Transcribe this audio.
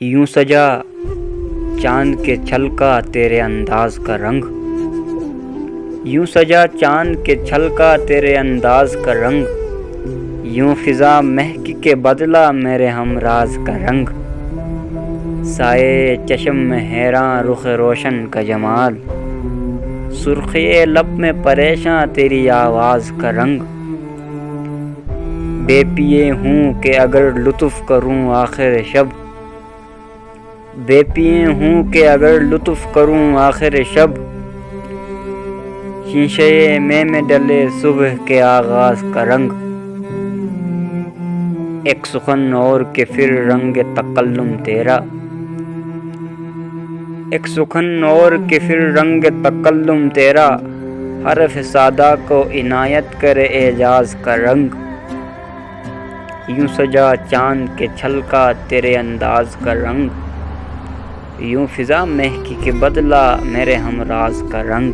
یوں سجا چاند کے چھلکا تیرے انداز کا رنگ، یوں سجا چاند کے چھلکا تیرے انداز کا رنگ، یوں فضا مہک کے بدلا میرے ہمراز کا رنگ، سائے چشم میں حیراں رخ روشن کا جمال، سرخی لب میں پریشاں تیری آواز کا رنگ، بے پیے ہوں کہ اگر لطف کروں آخر شب، بے پیے ہوں کہ اگر لطف کروں آخر شب، شیشے میں ڈلے صبح کے آغاز کا رنگ، ایک سخن اور کہ پھر رنگ تکلم تیرا، ایک سخن اور کہ پھر رنگ تکلم تیرا، حرف سادہ کو عنایت کرے اعجاز کا رنگ، یوں سجا چاند کے چھلکا تیرے انداز کا رنگ، یوں فضا مہک کے بدلا میرے ہمراز کا رنگ۔